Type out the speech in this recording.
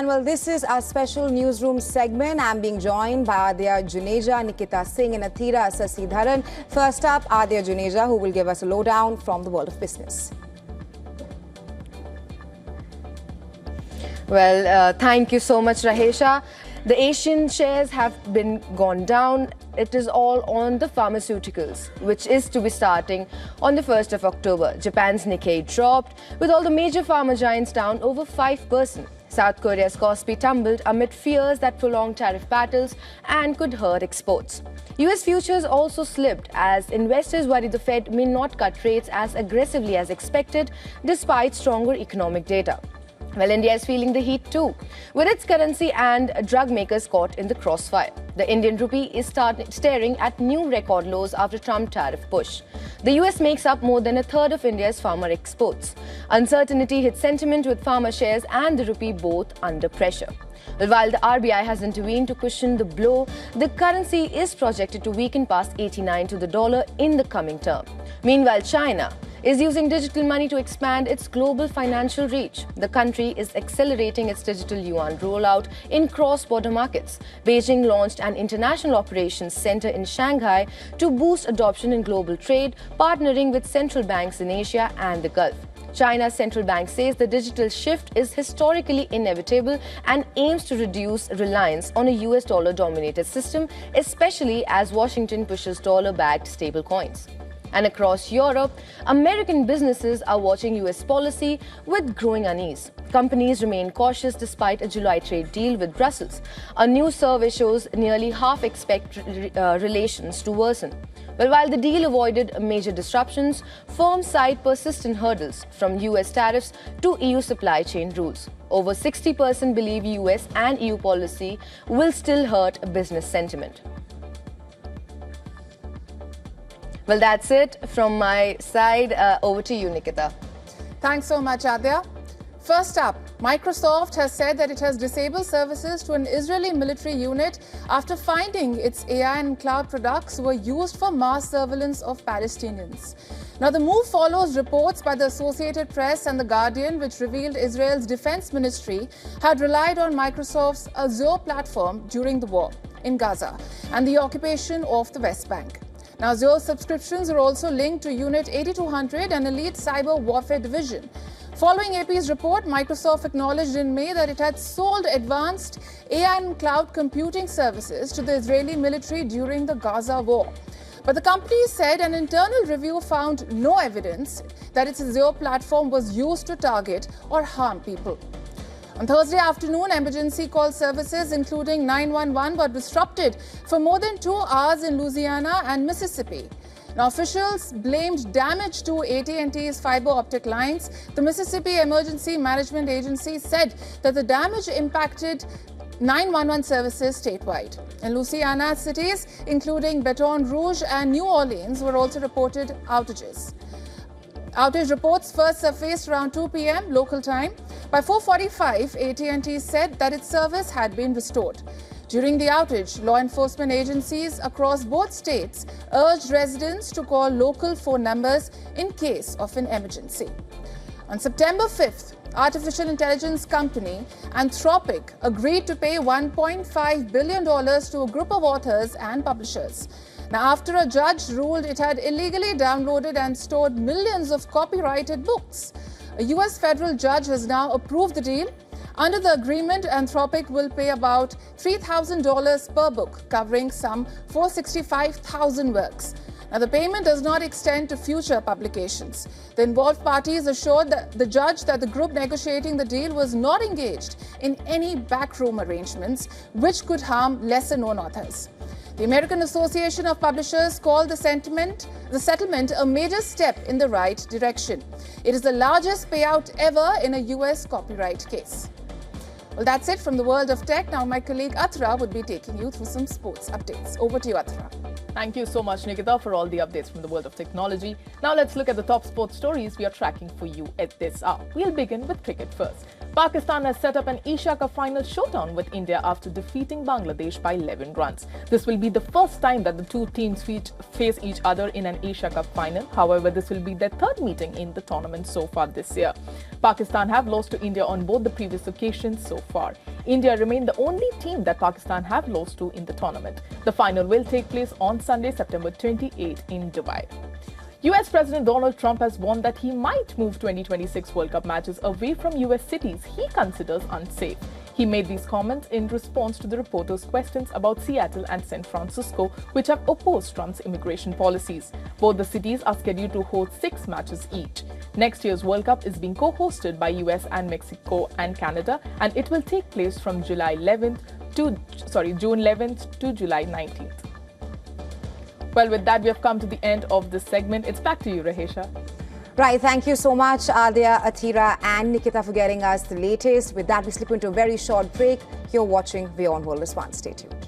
And well, this is our special newsroom segment. I'm being joined by Adya Juneja, Nikita Singh and Athira Sasidharan. First up, Adya Juneja, who will give us a lowdown from the world of business. Well, thank you so much, Rahesha. The Asian shares have been gone down. It is all on the pharmaceuticals, which is to be starting on the 1st of October. Japan's Nikkei dropped, with all the major pharma giants down over 5%. South Korea's Kospi tumbled amid fears that prolonged tariff battles and could hurt exports. US futures also slipped as investors worry the Fed may not cut rates as aggressively as expected despite stronger economic data. Well, India is feeling the heat too, with its currency and drug makers caught in the crossfire. The Indian rupee is staring at new record lows after Trump tariff push. The US makes up more than a third of India's pharma exports. Uncertainty hit sentiment with pharma shares and the rupee both under pressure. Well, while the RBI has intervened to cushion the blow, the currency is projected to weaken past 89 to the dollar in the coming term. Meanwhile, China is using digital money to expand its global financial reach. The country is accelerating its digital yuan rollout in cross-border markets. Beijing launched an international operations center in Shanghai to boost adoption in global trade, partnering with central banks in Asia and the Gulf. China's central bank says the digital shift is historically inevitable and aims to reduce reliance on a US dollar-dominated system, especially as Washington pushes dollar-backed stablecoins. And across Europe, American businesses are watching US policy with growing unease. Companies remain cautious despite a July trade deal with Brussels. A new survey shows nearly half expect relations to worsen. Well, while the deal avoided major disruptions, firms cite persistent hurdles from US tariffs to EU supply chain rules. Over 60% believe US and EU policy will still hurt business sentiment. Well, that's it from my side. Over to you, Nikita. Thanks so much, Adya. First up, Microsoft has said that it has disabled services to an Israeli military unit after finding its AI and cloud products were used for mass surveillance of Palestinians. Now, the move follows reports by the Associated Press and The Guardian, which revealed Israel's defense ministry had relied on Microsoft's Azure platform during the war in Gaza and the occupation of the West Bank. Now, Azure subscriptions are also linked to Unit 8200 and Elite Cyber Warfare Division. Following AP's report, Microsoft acknowledged in May that it had sold advanced AI and cloud computing services to the Israeli military during the Gaza war. But the company said an internal review found no evidence that its Azure platform was used to target or harm people. On Thursday afternoon, emergency call services, including 911, were disrupted for more than 2 hours in Louisiana and Mississippi. Now, officials blamed damage to AT&T's fiber optic lines. The Mississippi Emergency Management Agency said that the damage impacted 911 services statewide. In Louisiana, cities including Baton Rouge and New Orleans were also reported outages. Outage reports first surfaced around 2 p.m. local time. By 4:45, AT&T said that its service had been restored. During the outage, law enforcement agencies across both states urged residents to call local phone numbers in case of an emergency. On September 5th, artificial intelligence company Anthropic agreed to pay $1.5 billion to a group of authors and publishers. Now, after a judge ruled it had illegally downloaded and stored millions of copyrighted books, a U.S. federal judge has now approved the deal. Under the agreement, Anthropic will pay about $3,000 per book, covering some 465,000 works. Now, the payment does not extend to future publications. The involved parties assured the judge that the group negotiating the deal was not engaged in any backroom arrangements which could harm lesser-known authors. The American Association of Publishers called the settlement a major step in the right direction. It is the largest payout ever in a U.S. copyright case. Well, that's it from the world of tech. Now, my colleague Athra would be taking you through some sports updates. Over to you, Athra. Thank you so much, Nikita, for all the updates from the world of technology. Now, let's look at the top sports stories we are tracking for you at this hour. We'll begin with cricket first. Pakistan has set up an Asia Cup final showdown with India after defeating Bangladesh by 11 runs. This will be the first time that the two teams face each other in an Asia Cup final. However, this will be their third meeting in the tournament so far this year. Pakistan have lost to India on both the previous occasions so far. India remained the only team that Pakistan have lost to in the tournament. The final will take place on Sunday, September 28 in Dubai. US President Donald Trump has warned that he might move 2026 World Cup matches away from US cities he considers unsafe. He made these comments in response to the reporters' questions about Seattle and San Francisco, which have opposed Trump's immigration policies. Both the cities are scheduled to host 6 matches each. Next year's World Cup is being co-hosted by US and Mexico and Canada, and it will take place from June 11th to July 19th. Well, with that, we have come to the end of this segment. It's back to you, Rahesha. Right, thank you so much, Adya, Athira and Nikita for getting us the latest. With that, we slip into a very short break. You're watching WION World. Stay tuned.